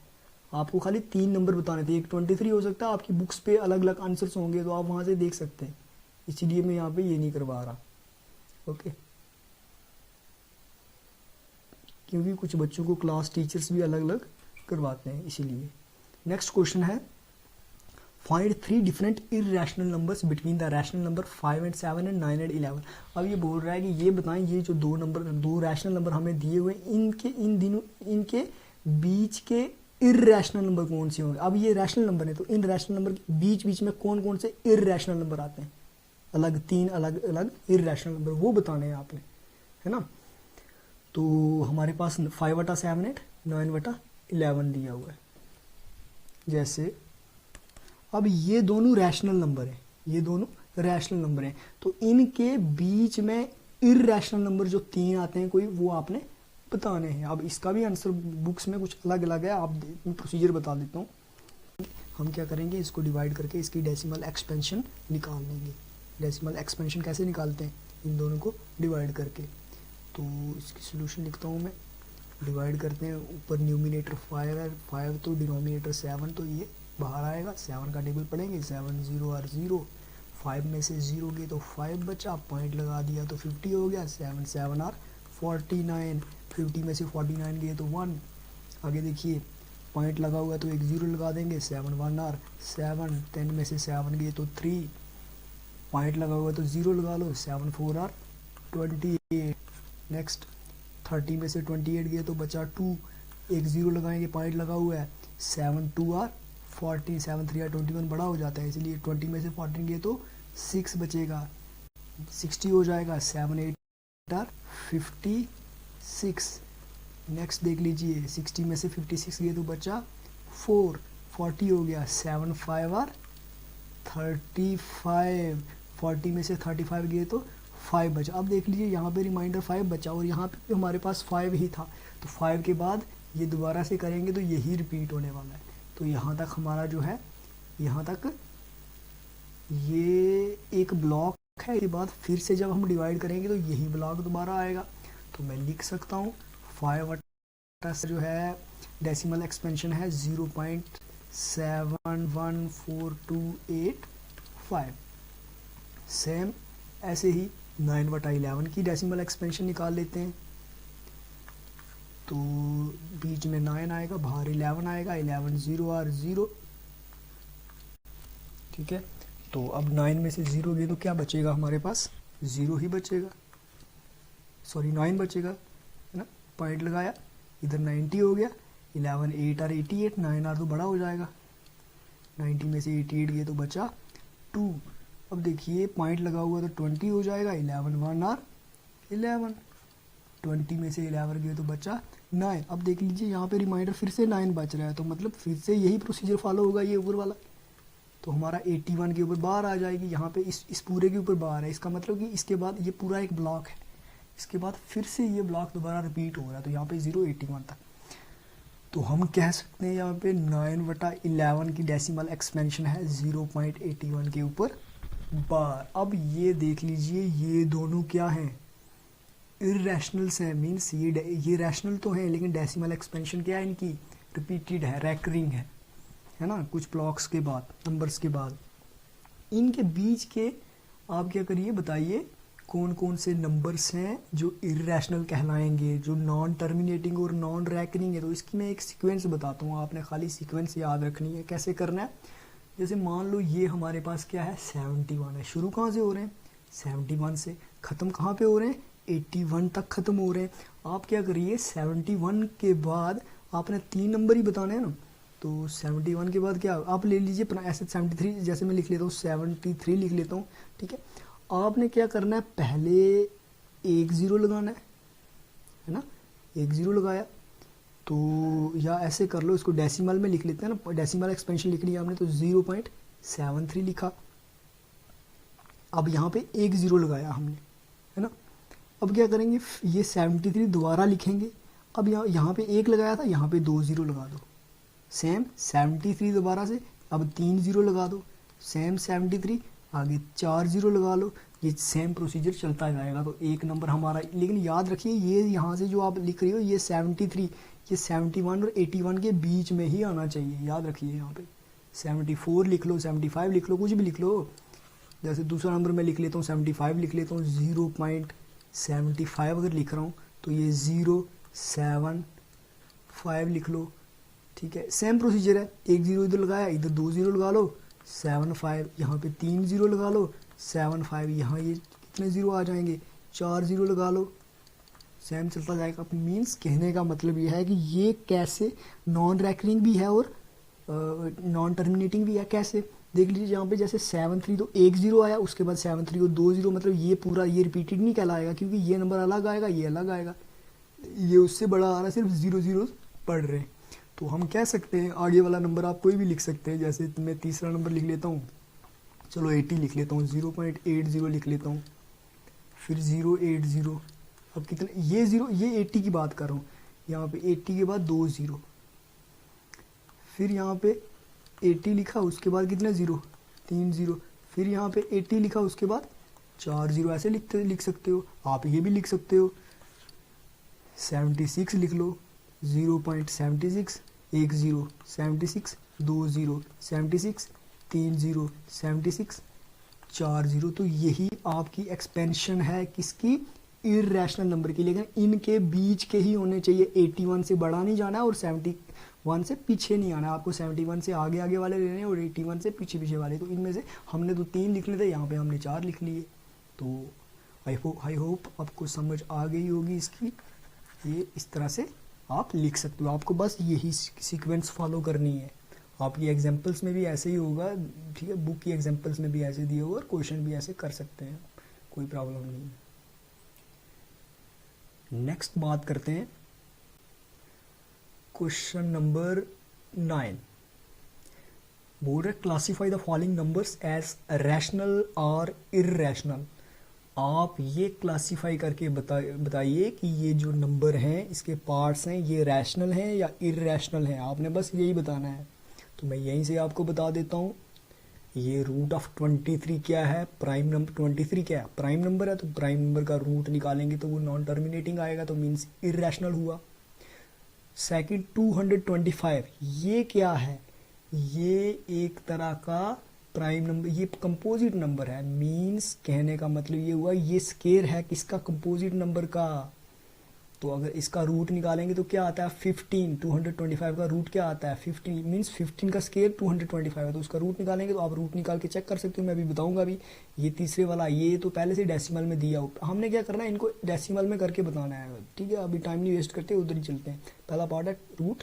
आपको खाली 3 नंबर बताने थे, एक 23 हो सकता है, आपकी बुक्स पे अलग अलग आंसर्स होंगे तो आप वहाँ से देख सकते हैं, इसीलिए मैं यहाँ पे ये नहीं करवा रहा, ओके। क्योंकि कुछ बच्चों को क्लास टीचर्स भी अलग अलग करवाते हैं, इसीलिए। नेक्स्ट क्वेश्चन है, find 3 different irrational numbers between the rational number 5 and 7 and 9 and 11। अब ये बोल रहा है कि ये बताएं, ये जो दो रैशनल नंबर हमें दिए हुए, इनके बीच के इरेशनल नंबर कौन से होंगे। अब ये रैशनल नंबर है, तो इन रैशनल नंबर के बीच बीच में कौन कौन से इरेशनल नंबर आते हैं, अलग 3 अलग अलग इरेशनल नंबर, वो बताने हैं आपने, है ना। तो हमारे पास 5/7 है, 9/11 दिया हुआ है। जैसे अब ये दोनों रैशनल नंबर हैं, ये दोनों रैशनल नंबर हैं, तो इनके बीच में इरेशनल नंबर जो 3 आते हैं कोई, वो आपने बताने हैं। अब इसका भी आंसर बुक्स में कुछ अलग अलग है, आप प्रोसीजर बता देता हूँ। हम क्या करेंगे, इसको डिवाइड करके इसकी डेसिमल एक्सपेंशन निकाल लेंगे। डेसिमल एक्सपेंशन कैसे निकालते हैं, इन दोनों को डिवाइड करके। तो इसकी सोल्यूशन लिखता हूँ मैं, डिवाइड करते हैं, ऊपर न्यूमिनेटर 5 है, 5 तो डिनोमिनेटर 7, तो ये बाहर आएगा, 7 का टेबल पढ़ेंगे, 7 0 आर 0, 5 में से 0 गए तो 5 बचा, पॉइंट लगा दिया तो 50 हो गया, 7 7 आर 49, 50 में से 49 गए तो 1, आगे देखिए पॉइंट लगा हुआ तो एक 0 लगा देंगे, 7 1 आर 7, 10 में से 7 गए तो 3, पॉइंट लगा हुआ तो 0 लगा लो, 7 4 आर 28, नेक्स्ट 30 में से 28 गए तो बचा 2, एक 0 लगाएंगे, पॉइंट लगा हुआ है, 7 2 आर 40, 7 3 आर 21 बड़ा हो जाता है, इसलिए 20 में से 14 गए तो 6 बचेगा, 60 हो जाएगा, 7 8 आर 56, नेक्स्ट देख लीजिए, 60 में से 56 गए तो बचा 4, 40 हो गया, 7 5 आर 35, 40 में से 35 गए तो 5 बचा। अब देख लीजिए यहाँ पे रिमाइंडर 5 बचा, और यहाँ पे हमारे पास 5 ही था, तो 5 के बाद ये दोबारा से करेंगे तो यही रिपीट होने वाला है। तो यहाँ तक हमारा जो है, यहाँ तक ये एक ब्लॉक है, इसके बाद फिर से जब हम डिवाइड करेंगे तो यही ब्लॉक दोबारा आएगा। तो मैं लिख सकता हूँ 5 बटा जो है डेसिमल एक्सपेंशन है 0.714285। सेम ऐसे ही 9 बटा 11 की डेसिमल एक्सपेंशन निकाल लेते हैं। तो बीच में 9 आएगा, बाहर 11 आएगा, 11 0 और 0, ठीक है। तो अब 9 में से 0 गए तो क्या बचेगा हमारे पास, 0 ही बचेगा, सॉरी 9 बचेगा, है ना। पॉइंट लगाया, इधर 90 हो गया, 11 8 और 88, 9 और तो बड़ा हो जाएगा, 90 में से 88 गए तो बचा 2। अब देखिए पॉइंट लगा हुआ तो 20 हो जाएगा, 11 1 और 11, 20 में से 11 गए तो बचा 9। अब देख लीजिए यहाँ पे रिमाइंडर फिर से 9 बच रहा है, तो मतलब फिर से यही प्रोसीजर फॉलो होगा ये ऊपर वाला। तो हमारा 81 के ऊपर बार आ जाएगी, यहाँ पे इस पूरे के ऊपर बार है, इसका मतलब कि इसके बाद ये पूरा एक ब्लॉक है, इसके बाद फिर से ये ब्लॉक दोबारा रिपीट हो रहा है, तो यहाँ पे 081 था। तो हम कह सकते हैं यहाँ पे 9 बटा 11 की डेसिमल एक्सपेंशन है 0.81 के ऊपर बार। अब ये देख लीजिए ये दोनों क्या हैं, इरेशनल्स हैं, मीन्स ये रैशनल तो है लेकिन डेसिमल एक्सपेंशन क्या है इनकी, रिपीटेड है, रैकरिंग है ना, कुछ ब्लॉक्स के बाद, नंबर्स के बाद। इनके बीच के आप क्या करिए बताइए कौन कौन से नंबर्स हैं जो इरेशनल कहलाएंगे, जो नॉन टर्मिनेटिंग और नॉन रैकरिंग है। तो इसकी मैं एक सीक्वेंस बताता हूँ, आपने खाली सीक्वेंस याद रखनी है। कैसे करना है, जैसे मान लो ये हमारे पास क्या है 71 है, शुरू कहाँ से हो रहे हैं 71 से, ख़त्म कहाँ पे हो रहे हैं 81 तक ख़त्म हो रहे हैं। आप क्या करिए 71 के बाद आपने 3 नंबर ही बताने हैं ना, तो 71 के बाद क्या आप ले लीजिए ऐसे 73, जैसे मैं लिख लेता हूँ 73 लिख लेता हूँ, ठीक है। आपने क्या करना है, पहले 1 0 लगाना है ना, 1 0 लगाया तो, या ऐसे कर लो इसको डेसिमल में लिख लेते हैं ना, डेसिमल एक्सपेंशन लिख लिया आपने तो 0.73 लिखा। अब यहाँ पे 1 0 लगाया हमने, है ना। अब क्या करेंगे, ये 73 दोबारा लिखेंगे। अब यहाँ पे 1 लगाया था, यहाँ पे 2 0 लगा दो, सेम 73 दोबारा से, अब 3 0 लगा दो, सेम 73, आगे 4 0 लगा लो, ये सेम प्रोसीजर चलता जाएगा। तो एक नंबर हमारा, लेकिन याद रखिए ये यहाँ से जो आप लिख रही हो ये 73, ये 71 और 81 के बीच में ही आना चाहिए, याद रखिए। यहाँ पे 74 लिख लो, 75 लिख लो, कुछ भी लिख लो। जैसे दूसरा नंबर मैं लिख लेता हूँ 75 लिख लेता हूँ, 0.75 अगर लिख रहा हूँ तो ये 0.75 लिख लो, ठीक है। सेम प्रोसीजर है, 1 0 इधर लगाया, इधर 2 0 लगा लो, 75, यहाँ पे 3 0 लगा लो, 75, यहाँ ये कितने 0 आ जाएंगे 4 0 लगा लो, सेम चलता जाएगा। मीन्स कहने का मतलब ये है कि ये कैसे नॉन रैकरिंग भी है और नॉन टर्मिनेटिंग भी है। कैसे देख लीजिए यहाँ पे, जैसे 73 तो 1 0 आया, उसके बाद 73 और 2 0, मतलब ये पूरा ये रिपीटेड नहीं कहलाएगा क्योंकि ये नंबर अलग आएगा, ये अलग आएगा, ये उससे बड़ा आ रहा है, सिर्फ 0 0 पढ़ रहे हैं। तो हम कह सकते हैं आगे वाला नंबर आप कोई भी लिख सकते हैं। जैसे मैं तीसरा नंबर लिख लेता हूँ, चलो 80 लिख लेता हूँ, 0.80 लिख लेता हूँ, फिर 080। अब कितने, ये 0, ये 80 की बात कर रहा हूँ, यहाँ पे 80 के बाद 2 0, फिर यहाँ पे 80 लिखा, उसके बाद कितने 0, 3 0, फिर यहाँ पे 80 लिखा, उसके बाद 4 0, ऐसे लिख सकते हो आप। ये भी लिख सकते हो 76 लिख लो, 0.76, 1 0, 76, 2 0, 76, 3 0, 76, 4 0। तो यही आपकी एक्सपेंशन है किसकी, इरेशनल नंबर की। लेकिन इनके बीच के ही होने चाहिए, 81 से बड़ा नहीं जाना है और 71 से पीछे नहीं आना है। आपको 71 से आगे आगे वाले लेने हैं और 81 से पीछे पीछे वाले। तो इनमें से हमने तो 3 लिखने थे, यहाँ पे हमने 4 लिख लिए। तो आई होप आपको समझ आ गई होगी इसकी। ये इस तरह से आप लिख सकते हो, आपको बस यही सीक्वेंस फॉलो करनी है। आपकी एग्जाम्पल्स में भी ऐसे ही होगा, ठीक है, बुक की एग्जाम्पल्स में भी ऐसे दिए होगा और क्वेश्चन भी ऐसे कर सकते हैं, कोई प्रॉब्लम नहीं है। नेक्स्ट बात करते हैं क्वेश्चन नंबर 9। बोल रहे classify the following numbers as rational और इर्रेशनल। आप ये क्लासीफाई करके बताइए कि ये जो नंबर हैं इसके पार्ट्स हैं, ये रैशनल हैं या इर्रेशनल हैं। आपने बस यही बताना है। तो मैं यहीं से आपको बता देता हूँ, ये रूट ऑफ 23 क्या है, प्राइम नंबर 23 क्या है, प्राइम नंबर है। तो प्राइम नंबर का रूट निकालेंगे तो वो नॉन टर्मिनेटिंग आएगा, तो मीन्स इर्रेशनल हुआ। सेकंड 225, ये क्या है, ये एक तरह का प्राइम नंबर, ये कंपोजिट नंबर है। मींस कहने का मतलब ये हुआ ये स्केयर है किसका, कंपोजिट नंबर का। तो अगर इसका रूट निकालेंगे तो क्या आता है 15, 225 का रूट क्या आता है 15, मींस 15 का स्केयर 225 है, तो उसका रूट निकालेंगे। तो आप रूट निकाल के चेक कर सकते हो, मैं अभी बताऊंगा अभी। ये तीसरे वाला, ये तो पहले से डेसिमल में दिया, हमने क्या करना है, इनको डेसिमल में करके बताना है, ठीक है। अभी टाइम नहीं वेस्ट करते, उधर ही चलते हैं। पहला पार्ट है root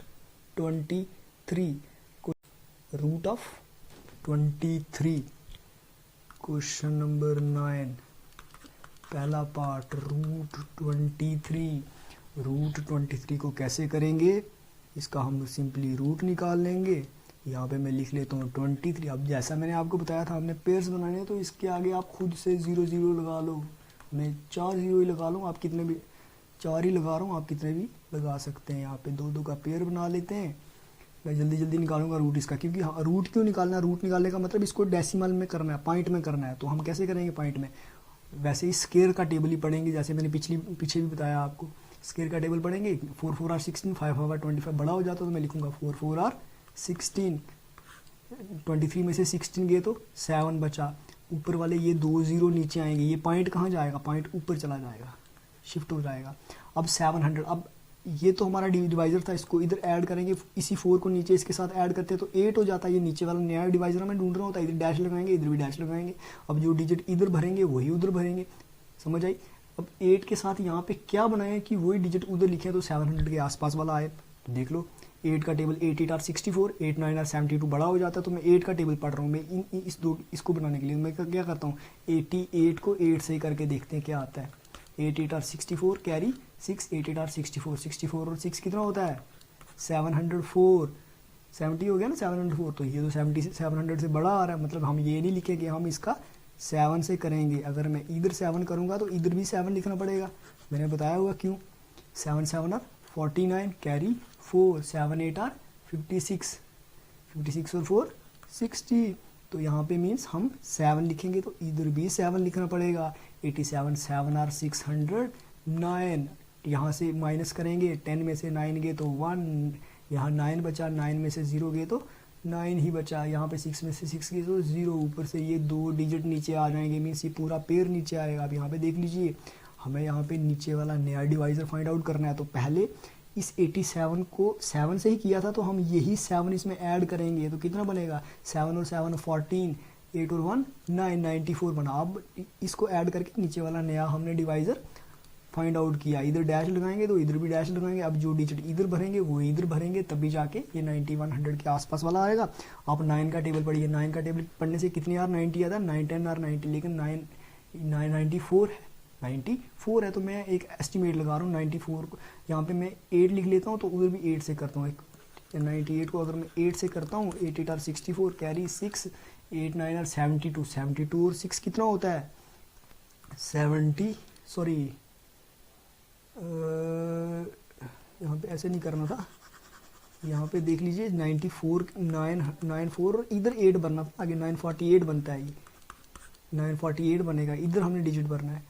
23, root of 23, question number 9, पहला पार्ट रूट 23। रूट 23 को कैसे करेंगे, इसका हम सिंपली रूट निकाल लेंगे। यहाँ पे मैं लिख लेता हूँ 23। अब जैसा मैंने आपको बताया था हमने पेयर्स बनाने हैं, तो इसके आगे आप खुद से 0 0 लगा लो। मैं 4 0 ही लगा लूँ, आप कितने भी 4 ही लगा रहा हूँ, आप कितने भी लगा सकते हैं। यहाँ पे 2 2 का पेयर बना लेते हैं। मैं जल्दी जल्दी निकालूंगा रूट इसका, क्योंकि हाँ, रूट क्यों निकालना है, रूट निकालने का मतलब इसको डेसिमल में करना है, पॉइंट में करना है। तो हम कैसे करेंगे पॉइंट में, वैसे ही स्केयर का टेबल ही पढ़ेंगे, जैसे मैंने पीछे भी बताया आपको। स्केयर का टेबल पढ़ेंगे, 4 4 आर 16, 5 5 आर 25, बड़ा हो जाता तो मैं लिखूंगा 4 4 आर 16, 23 में से 16 गए तो 7 बचा। ऊपर वाले ये 2 0 नीचे आएंगे, ये पॉइंट कहाँ जाएगा, पॉइंट ऊपर चला जाएगा, शिफ्ट हो जाएगा। अब 700, अब ये तो हमारा डिवाइजर था, इसको इधर ऐड करेंगे, इसी 4 को नीचे इसके साथ ऐड करते हैं तो 8 हो जाता है। ये नीचे वाला नया डिवाइजर मैं ढूंढ रहा होता है, इधर डैश लगाएंगे, इधर भी डैश लगाएंगे। अब जो डिजिट इधर भरेंगे वही उधर भरेंगे, समझ आई। अब 8 के साथ यहाँ पे क्या बनाए कि वही डिजिट उधर लिखे तो 700 के आसपास वाला आए। देख लो 8 का टेबल, 8 8 आर 64, 8 9 आर 72, बड़ा हो जाता है। तो मैं 8 का टेबल पढ़ रहा हूँ, मैं इसको बनाने के लिए मैं क्या करता हूँ, 88 को 8 से करके देखते हैं क्या आता है। 8 8 आर 64 कैरी 6, 8 8 आर 64, 64 और 6 कितना होता है 704, 70 हो गया ना 704। तो ये तो 700 से बड़ा आ रहा है, मतलब हम ये नहीं लिखेंगे, हम इसका 7 से करेंगे। अगर मैं इधर 7 करूँगा तो इधर भी 7 लिखना पड़ेगा, मैंने बताया होगा क्यों। 7 7 आर 49 कैरी 4, 7 8 आर 56, 56 और 4 60। तो यहाँ पे मीन्स हम 7 लिखेंगे तो इधर भी 7 लिखना पड़ेगा। 87 7 आर 609, यहाँ से माइनस करेंगे, 10 में से 9 गए तो 1, यहाँ 9 बचा, 9 में से 0 गए तो 9 ही बचा। यहाँ पे 6 में से 6 गए तो 0, ऊपर से ये 2 डिजिट नीचे आ जाएंगे, मीन्स ये पूरा पेयर नीचे आएगा। अब यहाँ पे देख लीजिए, हमें यहाँ पे नीचे वाला नया डिवाइजर फाइंड आउट करना है। तो पहले इस 87 को 7 से ही किया था, तो हम यही 7 इसमें ऐड करेंगे तो कितना बनेगा 7 और 7 14, 8 और 1 9, 94 बना। अब इसको ऐड करके नीचे वाला नया हमने डिवाइजर फाइंड आउट किया। इधर डैश लगाएंगे तो इधर भी डैश लगाएंगे। अब जो डिजिट इधर भरेंगे वो इधर भरेंगे, तभी जाके ये 9100 के आसपास वाला आएगा। आप 9 का टेबल पढ़िए, 9 का टेबल पढ़ने से कितनी आर 90 आता है, 9 10 आर 90, लेकिन 94 है, 94 है। तो मैं एक एस्टिमेट लगा रहा हूँ 94 को, यहाँ पे मैं 8 लिख लेता हूँ तो उधर भी 8 से करता हूँ। 98 को अगर मैं 8 से करता हूँ, 8 8 आर 64 कैरी 6, 8 9 आर 72, 72 और 6 कितना होता है 70, सॉरी यहाँ पे ऐसे नहीं करना था, यहाँ पे देख लीजिए 94 994 और इधर 8 बनना था, आगे 948 बनता है, ये 948 बनेगा, इधर हमने डिजिट भरना है।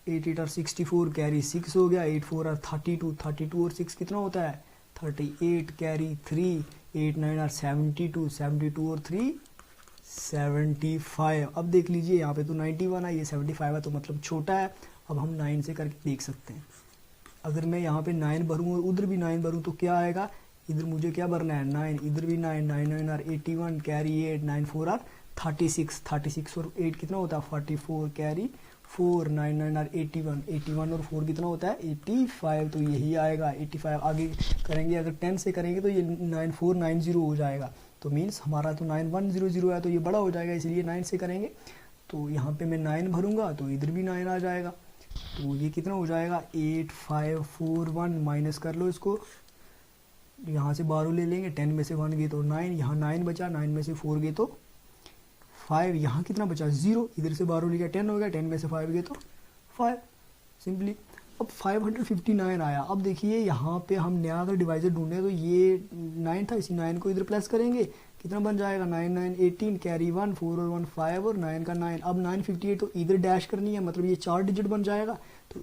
8 8 आर 64 कैरी 6 हो गया, 8 4 आर 32, 32 और 6 कितना होता है 38 कैरी 3, 8 9 आर 72, 72 और 3 75। अब देख लीजिए यहाँ पे तो 91 है, ये 75 है, तो मतलब छोटा है। अब हम 9 से करके देख सकते हैं। अगर मैं यहाँ पे 9 भरूँ और उधर भी 9 भरूँ तो क्या आएगा, इधर मुझे क्या भरना है 9, इधर भी 9, 9 9 आर 81 कैरी 8, 9 4 आर 36, 36 और 8 कितना होता है 44 कैरी 4, 9 9 आर 81, 81 और 4 कितना होता है 85। तो यही आएगा 85। आगे करेंगे, अगर 10 से करेंगे तो ये 9490 हो जाएगा। तो मीन्स हमारा तो 9100 है, तो ये बड़ा हो जाएगा, इसलिए 9 से करेंगे। तो यहाँ पे मैं 9 भरूँगा तो इधर भी 9 आ जाएगा, तो ये कितना हो जाएगा 8541। माइनस कर लो इसको, यहाँ से 12 ले लेंगे, 10 में से 1 गए तो 9, यहाँ 9 बचा, 9 में से 4 गए तो 5, यहाँ कितना बचा 0, इधर से 12 लिया 10 हो गया, 10 में से 5 गए तो 5 सिंपली। अब 559 आया। अब देखिए यहाँ पे हम नया अगर डिवाइजर ढूंढे तो ये 9 था, इसी 9 को इधर प्लस करेंगे, कितना बन जाएगा 9 9 18 कैरी 1, 4 और 1 5 और 9 का 9। अब 958 तो इधर डैश करनी है, मतलब ये 4 डिजिट बन जाएगा। तो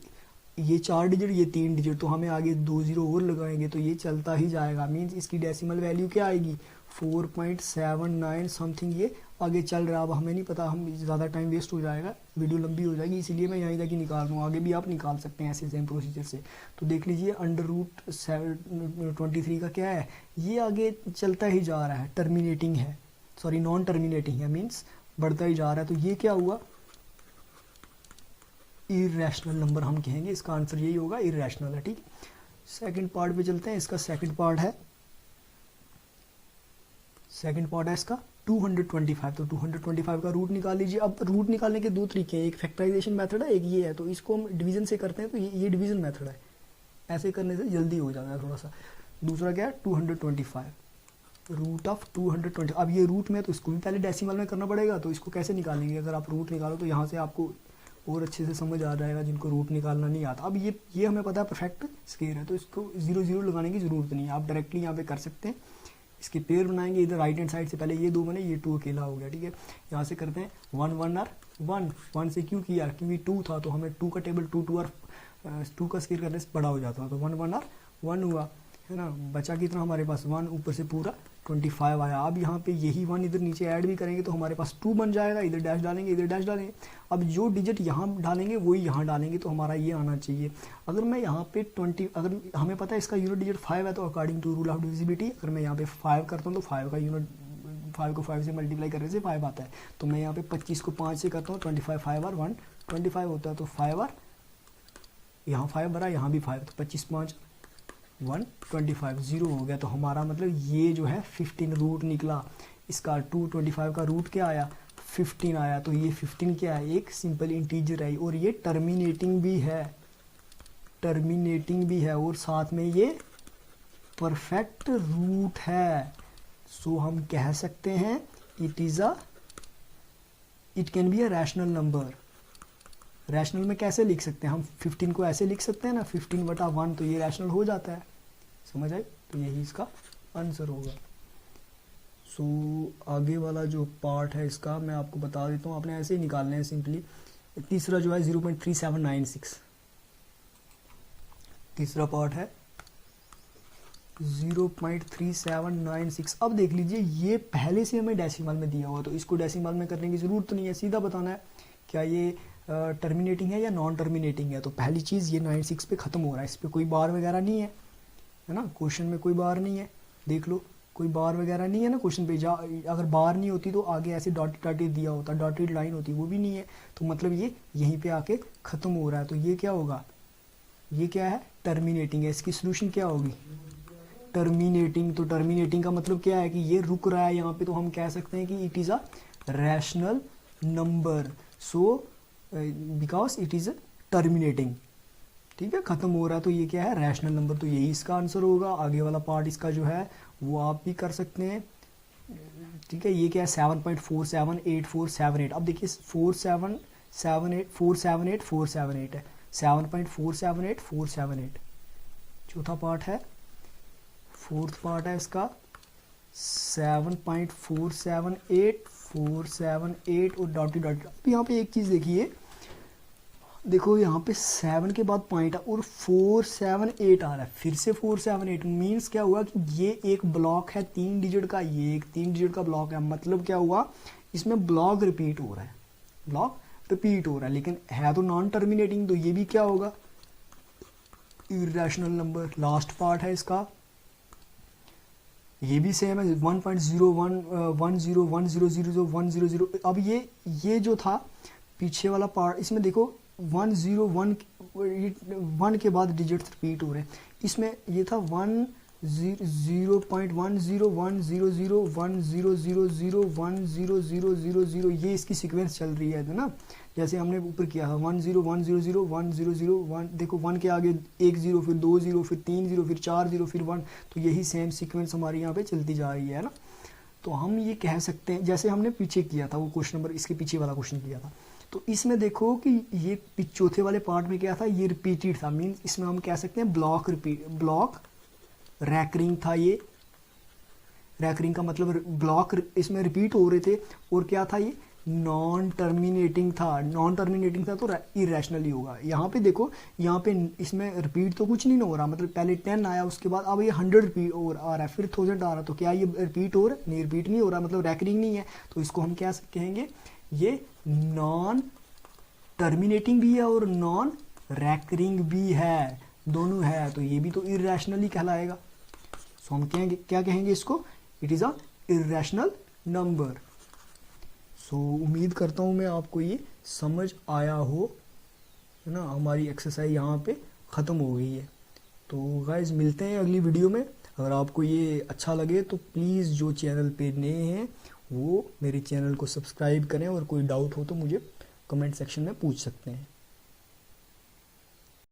ये 4 डिजिट, ये 3 डिजिट, तो हमें आगे 2 जीरो और लगाएंगे तो ये चलता ही जाएगा। मीन्स इसकी डेसिमल वैल्यू क्या आएगी 4.79 समथिंग, ये आगे चल रहा है। अब हमें नहीं पता, हम ज़्यादा टाइम वेस्ट हो जाएगा, वीडियो लंबी हो जाएगी, इसीलिए मैं यहीं तक ही निकाल रहा हूँ। आगे भी आप निकाल सकते हैं ऐसे सेम प्रोसीजर से। तो देख लीजिए √23 का क्या है, ये आगे चलता ही जा रहा है, टर्मिनेटिंग है, सॉरी नॉन टर्मिनेटिंग है, मीन्स बढ़ता ही जा रहा है। तो ये क्या हुआ, इरेशनल नंबर हम कहेंगे, इसका आंसर यही होगा, इरेशनल है। ठीक है, सेकंड पार्ट पे चलते हैं। इसका सेकंड पार्ट है इसका 225। तो 225 का रूट निकाल लीजिए। अब रूट निकालने के दो तरीके हैं, एक फैक्टराइजेशन मेथड है, एक ये है। तो इसको हम डिवीजन से करते हैं, तो ये डिवीजन मेथड है, ऐसे करने से जल्दी हो जाता है थोड़ा सा। दूसरा क्या है 225 रूट ऑफ 220। अब ये रूट में तो इसको भी पहले डेसिमल में करना पड़ेगा, तो इसको कैसे निकालेंगे, अगर आप रूट निकालो तो यहाँ से आपको और अच्छे से समझ आ जाएगा जिनको रूट निकालना नहीं आता। अब ये हमें पता है परफेक्ट स्क्वायर है, तो इसको 0 0 लगाने की ज़रूरत नहीं है, आप डायरेक्टली यहाँ पे कर सकते हैं। इसके पेयर बनाएंगे, इधर राइट हैंड साइड से पहले ये 2 बने, ये 2 अकेला हो गया। ठीक है, यहाँ से करते हैं 1 1 और 1 से क्यों किया, क्योंकि 2 था, तो हमें 2 का टेबल 2 2 और 2 का स्क्वायर करने से बड़ा हो जाता है, तो 1 1 और 1 हुआ, है ना। बचा कितना हमारे पास 1, ऊपर से पूरा 25 आया। अब यहाँ पे यही 1 इधर नीचे ऐड भी करेंगे तो हमारे पास 2 बन जाएगा, इधर डैश डालेंगे, इधर डैश डालेंगे। अब जो डिजिट यहाँ डालेंगे वही यहाँ डालेंगे, तो हमारा ये आना चाहिए। अगर मैं यहाँ पे 20, अगर हमें पता है इसका यूनिट डिजिट 5 है, तो according to rule of divisibility अगर मैं यहाँ पे 5 करता हूँ तो 5 का यूनिट, 5 को 5 से मल्टीप्लाई करने से 5 आता है। तो मैं यहाँ पे 25 को 5 से करता हूँ, 25 5 और 125 होता है, तो 5 और यहाँ 5 भरा, यहाँ भी 5, तो 25 5 125 0 हो गया। तो हमारा मतलब ये जो है 15 रूट निकला इसका। 225 का रूट क्या आया 15 आया, तो ये 15 क्या है, एक सिंपल इंटीजर है, और ये टर्मिनेटिंग भी है, और साथ में ये परफेक्ट रूट है। सो हम कह सकते हैं it can be a rational number. Rational में कैसे लिख सकते हैं हम, 15 को ऐसे लिख सकते हैं ना, 15/1, तो ये रैशनल हो जाता है, समझ आई। तो यही इसका आंसर होगा। सो आगे वाला जो पार्ट है इसका मैं आपको बता देता हूँ, आपने ऐसे ही निकालने हैं सिंपली। तीसरा जो है 0.3796, तीसरा पार्ट है 0.3796। अब देख लीजिए ये पहले से हमें डेसिमल में दिया हुआ, तो इसको डेसिमल में करने की ज़रूरत तो नहीं है, सीधा बताना है क्या ये टर्मिनेटिंग है या नॉन टर्मिनेटिंग है। तो पहली चीज़ ये 96 पे ख़त्म हो रहा है, इस पर कोई बार वगैरह नहीं है ना, क्वेश्चन में कोई बार नहीं है, देख लो कोई बार वगैरह नहीं है ना क्वेश्चन पे। अगर बार नहीं होती तो आगे ऐसे डॉटेड दिया होता, डॉटेड लाइन होती, वो भी नहीं है, तो मतलब ये यहीं पे आके ख़त्म हो रहा है। तो ये क्या होगा, ये क्या है टर्मिनेटिंग है। इसकी सोल्यूशन क्या होगी टर्मिनेटिंग। तो टर्मिनेटिंग का मतलब क्या है कि ये रुक रहा है यहाँ पे, तो हम कह सकते हैं कि it is a rational number, so because it is terminating. ठीक है, ख़त्म हो रहा है, तो ये क्या है रैशनल नंबर, तो यही इसका आंसर होगा। आगे वाला पार्ट इसका जो है वो आप भी कर सकते हैं। ठीक है, ये क्या है 7.478478। अब देखिए 4778478 है, 7.478478। चौथा पार्ट है, फोर्थ पार्ट है इसका 7.478478 और डॉटेड। अब यहाँ पे एक चीज़ देखिए, देखो यहाँ पे 7 के बाद पॉइंट है और 478 आ रहा है, फिर से 478 मीन्स क्या हुआ कि ये एक ब्लॉक है 3 डिजिट का, ये एक 3 डिजिट का ब्लॉक है। मतलब क्या हुआ, इसमें ब्लॉक रिपीट हो रहा है, लेकिन है तो नॉन टर्मिनेटिंग, तो ये भी क्या होगा इरेशनल नंबर। लास्ट पार्ट है इसका, ये भी सेम है 1.011010001000। अब ये जो था पीछे वाला पार्ट, इसमें देखो 1 के बाद डिजिट्स रिपीट हो रहे हैं। इसमें ये था 0.1010100010001000, ये इसकी सीक्वेंस चल रही है ना, जैसे हमने ऊपर किया था 101001001। देखो 1 के आगे 1 0, फिर 2 0, फिर 3 0, फिर 4 0, फिर 1, तो यही सेम सीक्वेंस हमारी यहाँ पे चलती जा रही है ना। तो हम ये कह सकते हैं जैसे हमने पीछे किया था, वो क्वेश्चन नंबर इसके पीछे वाला क्वेश्चन किया था, तो इसमें देखो कि ये चौथे वाले पार्ट में क्या था, ये रिपीटेड था, मीन्स इसमें हम कह सकते हैं ब्लॉक रैकरिंग था। ये रैकरिंग का मतलब ब्लॉक इसमें रिपीट हो रहे थे, और क्या था ये नॉन टर्मिनेटिंग था तो इरेशनल ही होगा। यहाँ पे देखो, यहाँ पे इसमें रिपीट तो कुछ नहीं हो रहा, मतलब पहले 10 आया, उसके बाद अब ये 100 रिपीट और आ रहा है, फिर 1000 आ रहा, तो क्या ये रिपीट हो रहा है? नहीं, रिपीट नहीं हो रहा, मतलब रैकरिंग नहीं है। तो इसको हम क्या कहेंगे? ये नॉन टर्मिनेटिंग भी है और नॉन रैकरिंग भी है, दोनों है, तो ये भी तो इरेशनल ही कहलाएगा। सो हम कहेंगे, क्या कहेंगे इसको? It is a irrational number. So उम्मीद करता हूँ मैं आपको ये समझ आया हो, है ना। हमारी एक्सरसाइज यहाँ पे ख़त्म हो गई है। तो गाइस मिलते हैं अगली वीडियो में। अगर आपको ये अच्छा लगे तो प्लीज़ जो चैनल पे नए हैं वो मेरे चैनल को सब्सक्राइब करें, और कोई डाउट हो तो मुझे कमेंट सेक्शन में पूछ सकते हैं।